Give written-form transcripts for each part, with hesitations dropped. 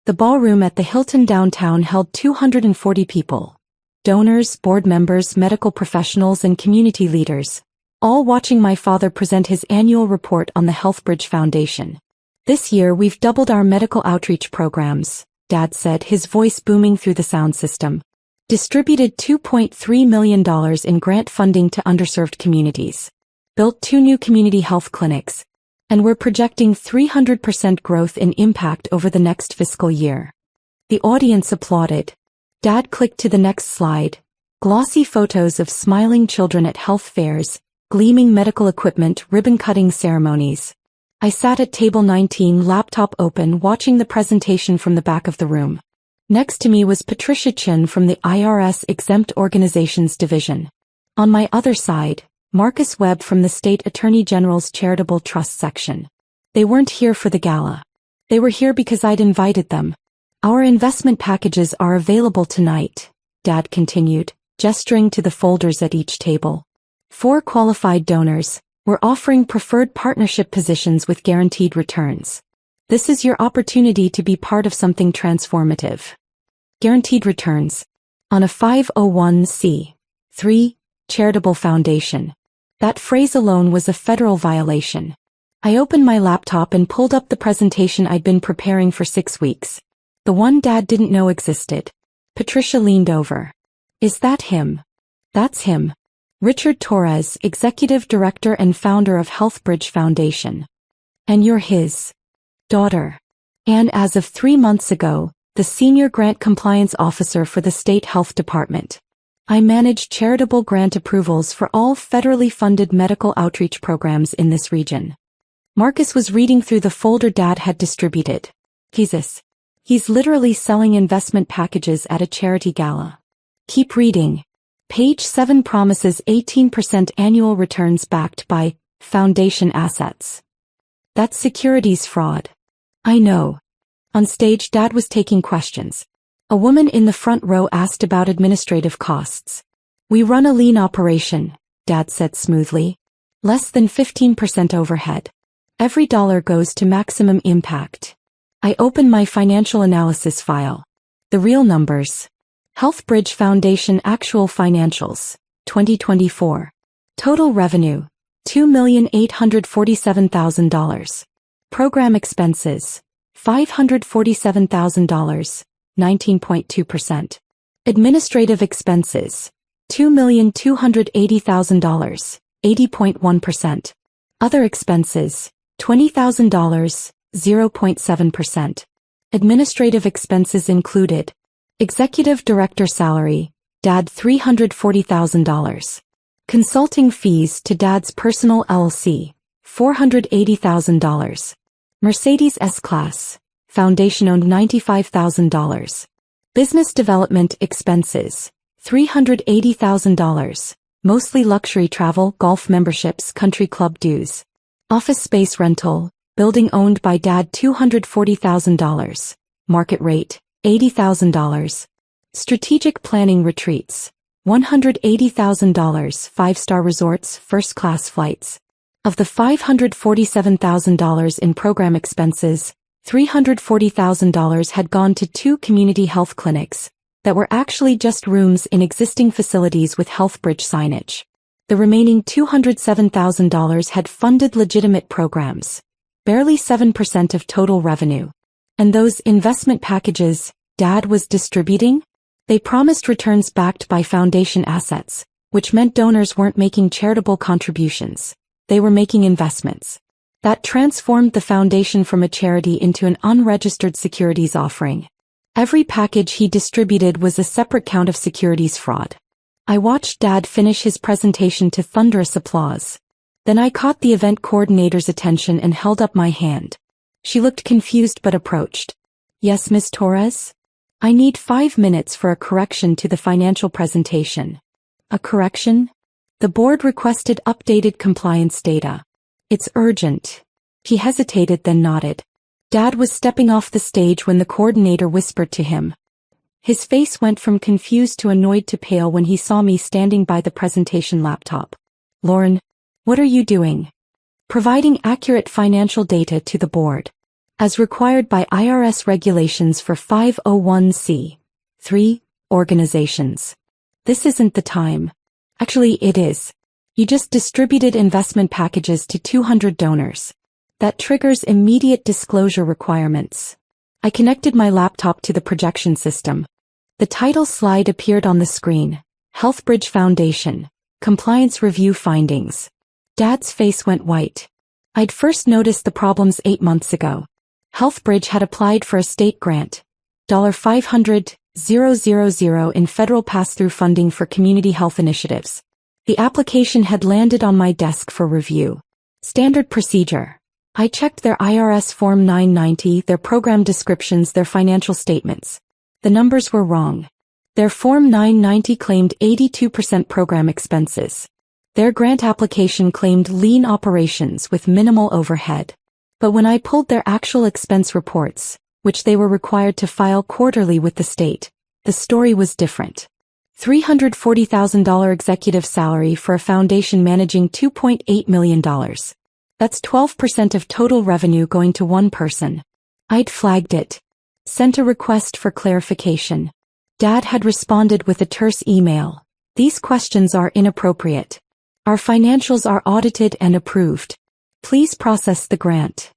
The ballroom at the Hilton downtown held 240 people. Donors, board members, medical professionals, and community leaders, all watching my father present his annual report on the HealthBridge Foundation. "This year we've doubled our medical outreach programs," Dad said, his voice booming through the sound system. "Distributed $2.3 million in grant funding to underserved communities. Built 2 new community health clinics. And we're projecting 300% growth in impact over the next fiscal year." The audience applauded. Dad clicked to the next slide. Glossy photos of smiling children at health fairs, gleaming medical equipment, ribbon-cutting ceremonies. I sat at table 19, laptop open, watching the presentation from the back of the room. Next to me was Patricia Chin from the IRS Exempt Organizations Division. On my other side, Marcus Webb from the State Attorney General's Charitable Trust section. They weren't here for the gala. They were here because I'd invited them. "Our investment packages are available tonight," Dad continued, gesturing to the folders at each table. "For qualified donors, we're offering preferred partnership positions with guaranteed returns. This is your opportunity to be part of something transformative." Guaranteed returns. On a 501(c)(3) charitable foundation. That phrase alone was a federal violation. I opened my laptop and pulled up the presentation I'd been preparing for 6 weeks. The one Dad didn't know existed. Patricia leaned over. "Is that him?" "That's him. Richard Torres, Executive Director and founder of HealthBridge Foundation. And you're his daughter. And as of 3 months ago, the Senior Grant Compliance Officer for the State Health Department. I manage charitable grant approvals for all federally funded medical outreach programs in this region." Marcus was reading through the folder Dad had distributed. He's literally selling investment packages at a charity gala. "Keep reading. Page 7 promises 18% annual returns backed by foundation assets. That's securities fraud." "I know." On stage, Dad was taking questions. A woman in the front row asked about administrative costs. "We run a lean operation," Dad said smoothly. "Less than 15% overhead. Every dollar goes to maximum impact." I opened my financial analysis file. The real numbers. HealthBridge Foundation actual financials, 2024. Total revenue, $2,847,000. Program expenses, $547,000, 19.2%. Administrative expenses, $2,280,000, 80.1%. Other expenses, $20,000, 0.7%. Administrative expenses included Executive Director salary, Dad $340,000. Consulting fees to Dad's personal LLC, $480,000. Mercedes S-Class, Foundation owned $95,000. Business development expenses, $380,000, mostly luxury travel, golf memberships, country club dues. Office space rental, building owned by Dad $240,000. Market rate, $80,000. Strategic planning retreats, $180,000. 5-star resorts, first-class flights. Of the $547,000 in program expenses, $340,000 had gone to 2 community health clinics that were actually just rooms in existing facilities with HealthBridge signage. The remaining $207,000 had funded legitimate programs, barely 7% of total revenue. And those investment packages Dad was distributing? They promised returns backed by foundation assets, which meant donors weren't making charitable contributions. They were making investments. That transformed the foundation from a charity into an unregistered securities offering. Every package he distributed was a separate count of securities fraud. I watched Dad finish his presentation to thunderous applause. Then I caught the event coordinator's attention and held up my hand. She looked confused but approached. "Yes, Ms. Torres? I need 5 minutes for a correction to the financial presentation." "A correction?" "The board requested updated compliance data. It's urgent." He hesitated then nodded. Dad was stepping off the stage when the coordinator whispered to him. His face went from confused to annoyed to pale when he saw me standing by the presentation laptop. "Lauren, what are you doing?" "Providing accurate financial data to the board." as required by IRS regulations for 501(c)(3) organizations. This isn't the time. Actually, it is. You just distributed investment packages to 200 donors. That triggers immediate disclosure requirements. I connected my laptop to the projection system. The title slide appeared on the screen. Healthbridge Foundation. Compliance Review Findings. Dad's face went white. I'd first noticed the problems 8 months ago. Healthbridge had applied for a state grant, $500,000 in federal pass-through funding for community health initiatives. The application had landed on my desk for review. Standard procedure. I checked their IRS Form 990, their program descriptions, their financial statements. The numbers were wrong. Their Form 990 claimed 82% program expenses. Their grant application claimed lean operations with minimal overhead. But when I pulled their actual expense reports, which they were required to file quarterly with the state, the story was different. $340,000 executive salary for a foundation managing $2.8 million. That's 12% of total revenue going to one person. I'd flagged it. Sent a request for clarification. Dad had responded with a terse email. These questions are inappropriate. Our financials are audited and approved. Please process the grant.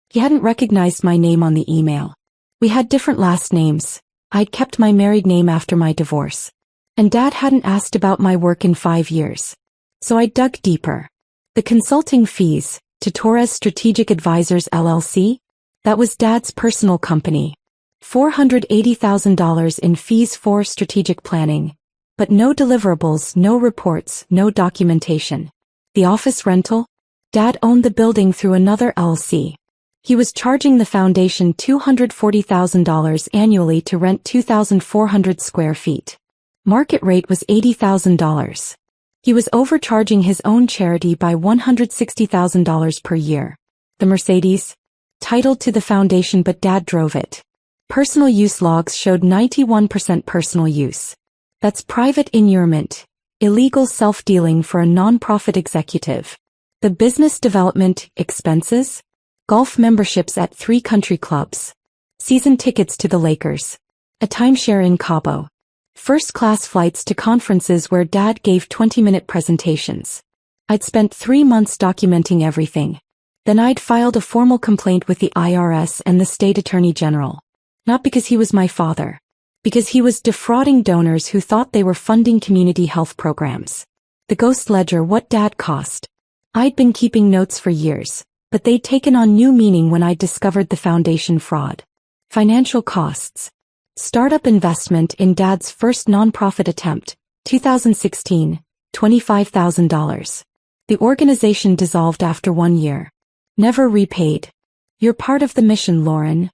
He hadn't recognized my name on the email. We had different last names. I'd kept my married name after my divorce. And Dad hadn't asked about my work in 5 years. So I dug deeper. The consulting fees, to Torres Strategic Advisors LLC? That was Dad's personal company. $480,000 in fees for strategic planning. But no deliverables, no reports, no documentation. The office rental? Dad owned the building through another LLC. He was charging the foundation $240,000 annually to rent 2,400 square feet. Market rate was $80,000. He was overcharging his own charity by $160,000 per year. The Mercedes? Titled to the foundation, but Dad drove it. Personal use logs showed 91% personal use. That's private inurement, illegal self-dealing for a non-profit executive. The business development expenses? Golf memberships at 3 country clubs. Season tickets to the Lakers. A timeshare in Cabo. First-class flights to conferences where Dad gave 20-minute presentations. I'd spent 3 months documenting everything. Then I'd filed a formal complaint with the IRS and the state attorney general. Not because he was my father. Because he was defrauding donors who thought they were funding community health programs. The ghost ledger, what Dad cost. I'd been keeping notes for years, but they'd taken on new meaning when I discovered the foundation fraud. Financial costs. Startup investment in Dad's first nonprofit attempt, 2016, $25,000. The organization dissolved after 1 year. Never repaid. You're part of the mission, Lauren.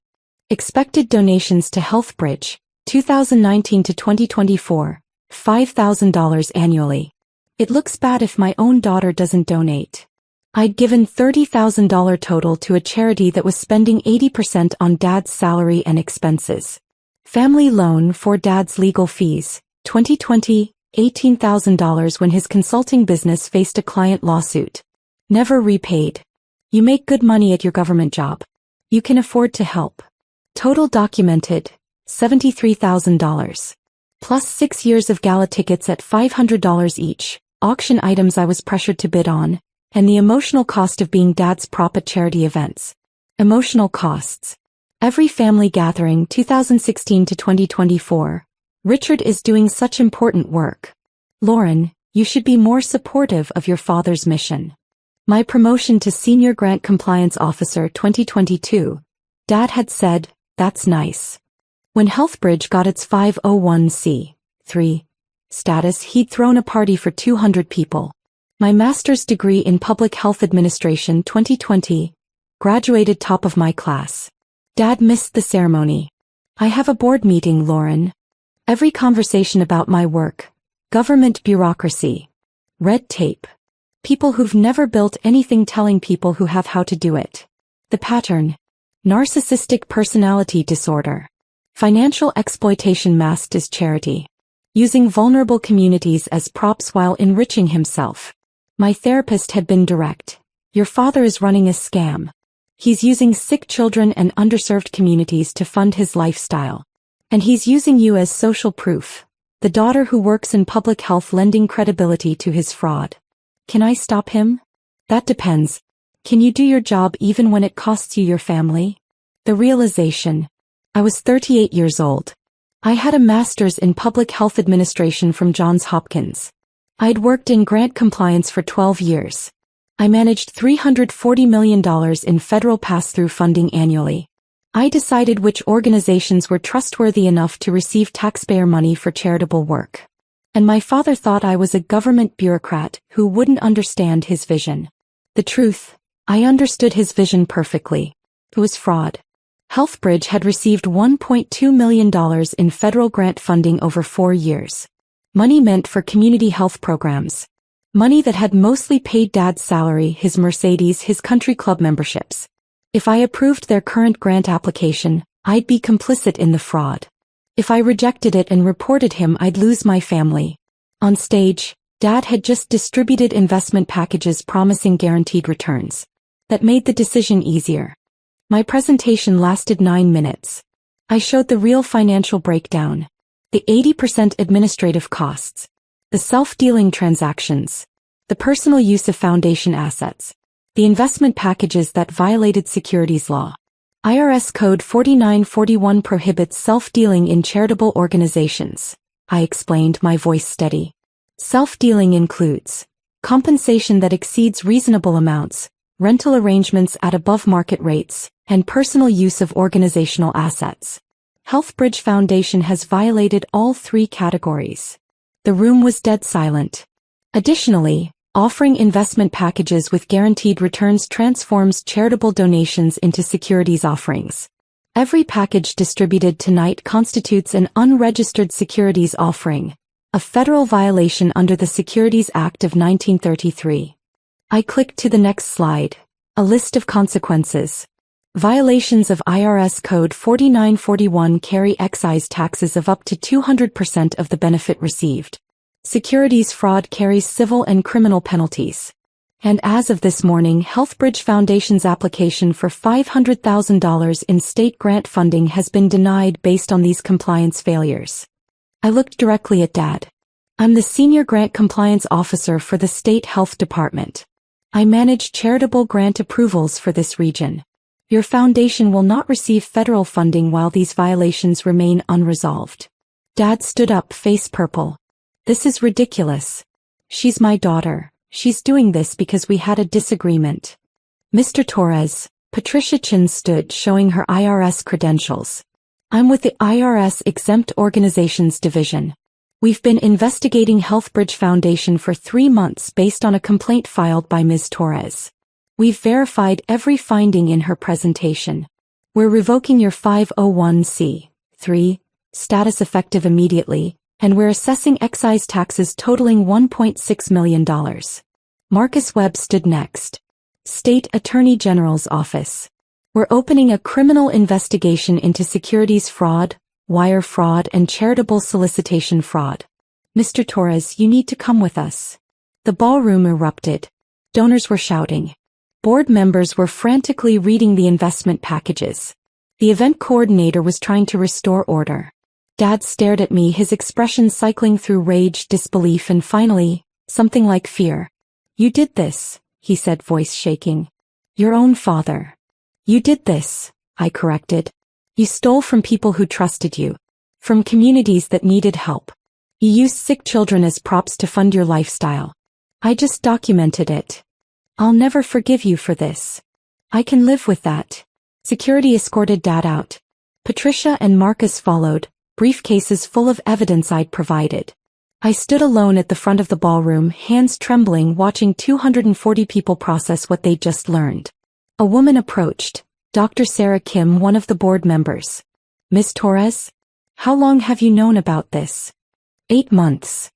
Expected donations to Healthbridge, 2019 to 2024, $5,000 annually. It looks bad if my own daughter doesn't donate. I'd given $30,000 total to a charity that was spending 80% on Dad's salary and expenses. Family loan for Dad's legal fees, 2020, $18,000 when his consulting business faced a client lawsuit. Never repaid. You make good money at your government job. You can afford to help. Total documented, $73,000. Plus 6 years of gala tickets at $500 each, auction items I was pressured to bid on, and the emotional cost of being Dad's prop at charity events. Emotional costs. Every family gathering 2016 to 2024. Richard is doing such important work. Lauren, you should be more supportive of your father's mission. My promotion to Senior Grant Compliance Officer 2022. Dad had said, that's nice. When Healthbridge got its 501(c)(3) status, he'd thrown a party for 200 people. My master's degree in Public Health Administration 2020. Graduated top of my class. Dad missed the ceremony. I have a board meeting, Lauren. Every conversation about my work. Government bureaucracy. Red tape. People who've never built anything telling people who have how to do it. The pattern. Narcissistic personality disorder. Financial exploitation masked as charity. Using vulnerable communities as props while enriching himself. My therapist had been direct. Your father is running a scam. He's using sick children and underserved communities to fund his lifestyle. And he's using you as social proof, the daughter who works in public health, lending credibility to his fraud. Can I stop him? That depends. Can you do your job even when it costs you your family? The realization. I was 38 years old. I had a master's in public health administration from Johns Hopkins. I'd worked in grant compliance for 12 years. I managed $340 million in federal pass-through funding annually. I decided which organizations were trustworthy enough to receive taxpayer money for charitable work. And my father thought I was a government bureaucrat who wouldn't understand his vision. The truth, I understood his vision perfectly. It was fraud. HealthBridge had received $1.2 million in federal grant funding over 4 years. Money meant for community health programs. Money that had mostly paid Dad's salary, his Mercedes, his country club memberships. If I approved their current grant application, I'd be complicit in the fraud. If I rejected it and reported him, I'd lose my family. On stage, Dad had just distributed investment packages promising guaranteed returns. That made the decision easier. My presentation lasted 9 minutes. I showed the real financial breakdown. The 80% administrative costs. The self-dealing transactions. The personal use of foundation assets. The investment packages that violated securities law. IRS Code 4941 prohibits self-dealing in charitable organizations. I explained, my voice steady. Self-dealing includes compensation that exceeds reasonable amounts, rental arrangements at above market rates, and personal use of organizational assets. HealthBridge Foundation has violated all 3 categories. The room was dead silent. Additionally, offering investment packages with guaranteed returns transforms charitable donations into securities offerings. Every package distributed tonight constitutes an unregistered securities offering, a federal violation under the Securities Act of 1933. I clicked to the next slide. A list of consequences. Violations of IRS Code 4941 carry excise taxes of up to 200% of the benefit received. Securities fraud carries civil and criminal penalties. And as of this morning, HealthBridge Foundation's application for $500,000 in state grant funding has been denied based on these compliance failures. I looked directly at Dad. I'm the Senior Grant Compliance Officer for the State Health Department. I manage charitable grant approvals for this region. Your foundation will not receive federal funding while these violations remain unresolved. Dad stood up, face purple. This is ridiculous. She's my daughter. She's doing this because we had a disagreement. Mr. Torres, Patricia Chin stood, showing her IRS credentials. I'm with the IRS Exempt Organizations Division. We've been investigating HealthBridge Foundation for 3 months based on a complaint filed by Ms. Torres. We've verified every finding in her presentation. We're revoking your 501c3 status effective immediately, and we're assessing excise taxes totaling $1.6 million. Marcus Webb stood next. State Attorney General's Office. We're opening a criminal investigation into securities fraud, wire fraud, and charitable solicitation fraud. Mr. Torres, you need to come with us. The ballroom erupted. Donors were shouting. Board members were frantically reading the investment packages. The event coordinator was trying to restore order. Dad stared at me, his expression cycling through rage, disbelief, and finally, something like fear. You did this, he said, voice shaking. Your own father. You did this, I corrected. You stole from people who trusted you. From communities that needed help. You used sick children as props to fund your lifestyle. I just documented it. I'll never forgive you for this. I can live with that. Security escorted Dad out. Patricia and Marcus followed, briefcases full of evidence I'd provided. I stood alone at the front of the ballroom, hands trembling, watching 240 people process what they'd just learned. A woman approached, Dr. Sarah Kim, one of the board members. Ms. Torres? How long have you known about this? 8 months.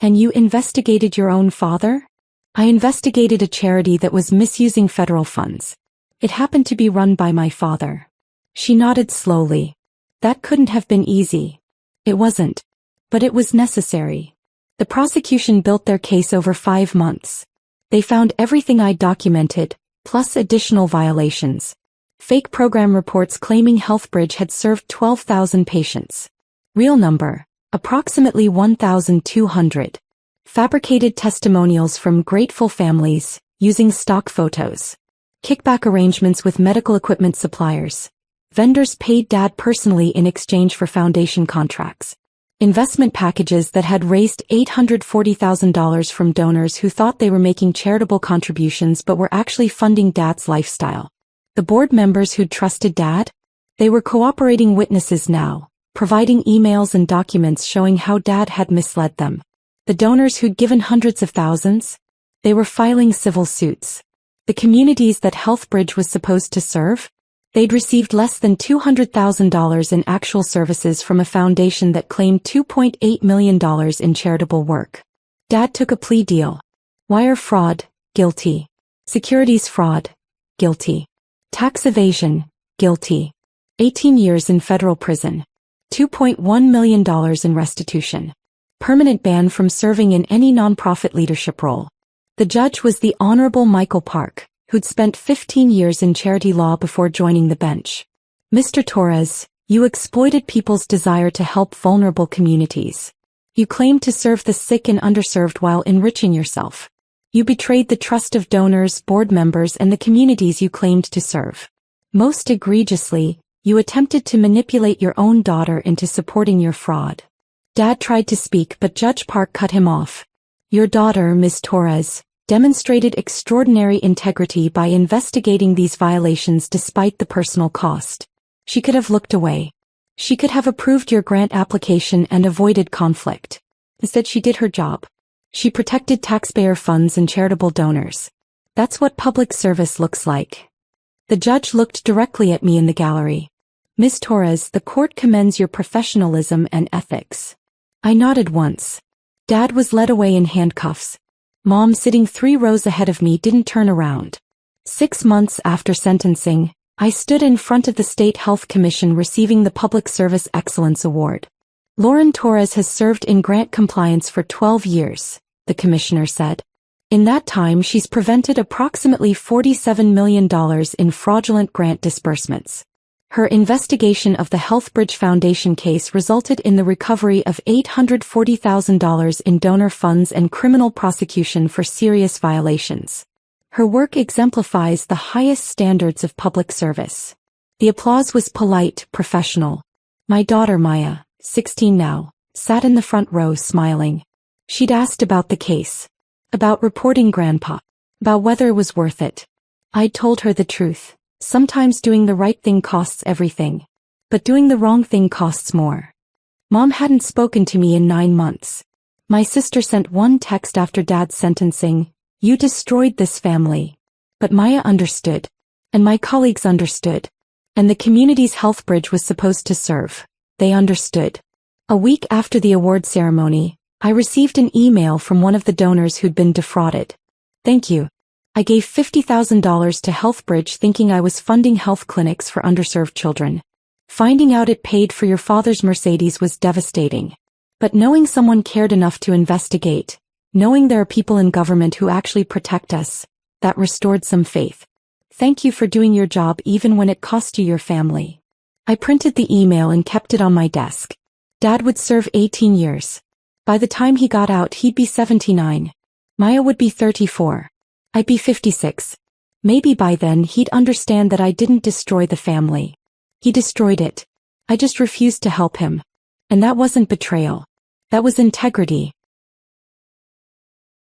And you investigated your own father? I investigated a charity that was misusing federal funds. It happened to be run by my father. She nodded slowly. That couldn't have been easy. It wasn't. But it was necessary. The prosecution built their case over 5 months. They found everything I documented, plus additional violations. Fake program reports claiming HealthBridge had served 12,000 patients. Real number, approximately 1,200. Fabricated testimonials from grateful families, using stock photos. Kickback arrangements with medical equipment suppliers. Vendors paid Dad personally in exchange for foundation contracts. Investment packages that had raised $840,000 from donors who thought they were making charitable contributions but were actually funding Dad's lifestyle. The board members who'd trusted Dad? They were cooperating witnesses now, providing emails and documents showing how Dad had misled them. The donors who'd given hundreds of thousands? They were filing civil suits. The communities that HealthBridge was supposed to serve? They'd received less than $200,000 in actual services from a foundation that claimed $2.8 million in charitable work. Dad took a plea deal. Wire fraud, guilty. Securities fraud, guilty. Tax evasion, guilty. 18 years in federal prison. $2.1 million in restitution. Permanent ban from serving in any nonprofit leadership role. The judge was the Honorable Michael Park, who'd spent 15 years in charity law before joining the bench. Mr. Torres, you exploited people's desire to help vulnerable communities. You claimed to serve the sick and underserved while enriching yourself. You betrayed the trust of donors, board members, and the communities you claimed to serve. Most egregiously, you attempted to manipulate your own daughter into supporting your fraud. Dad tried to speak, but Judge Park cut him off. Your daughter, Ms. Torres, demonstrated extraordinary integrity by investigating these violations despite the personal cost. She could have looked away. She could have approved your grant application and avoided conflict. Instead, she did her job. She protected taxpayer funds and charitable donors. That's what public service looks like. The judge looked directly at me in the gallery. Ms. Torres, the court commends your professionalism and ethics. I nodded once. Dad was led away in handcuffs. Mom, sitting 3 rows ahead of me, didn't turn around. 6 months after sentencing, I stood in front of the State Health Commission receiving the Public Service Excellence Award. Lauren Torres has served in grant compliance for 12 years, the commissioner said. In that time, she's prevented approximately $47 million in fraudulent grant disbursements. Her investigation of the HealthBridge Foundation case resulted in the recovery of $840,000 in donor funds and criminal prosecution for serious violations. Her work exemplifies the highest standards of public service. The applause was polite, professional. My daughter Maya, 16 now, sat in the front row smiling. She'd asked about the case. About reporting Grandpa. About whether it was worth it. I'd told her the truth. Sometimes doing the right thing costs everything. But doing the wrong thing costs more. Mom hadn't spoken to me in 9 months. My sister sent one text after Dad's sentencing. You destroyed this family. But Maya understood. And my colleagues understood. And the community's HealthBridge was supposed to serve. They understood. A week after the award ceremony, I received an email from one of the donors who'd been defrauded. Thank you. I gave $50,000 to HealthBridge thinking I was funding health clinics for underserved children. Finding out it paid for your father's Mercedes was devastating. But knowing someone cared enough to investigate, knowing there are people in government who actually protect us, that restored some faith. Thank you for doing your job even when it cost you your family. I printed the email and kept it on my desk. Dad would serve 18 years. By the time he got out, he'd be 79. Maya would be 34. I'd be 56. Maybe by then he'd understand that I didn't destroy the family. He destroyed it. I just refused to help him. And that wasn't betrayal. That was integrity.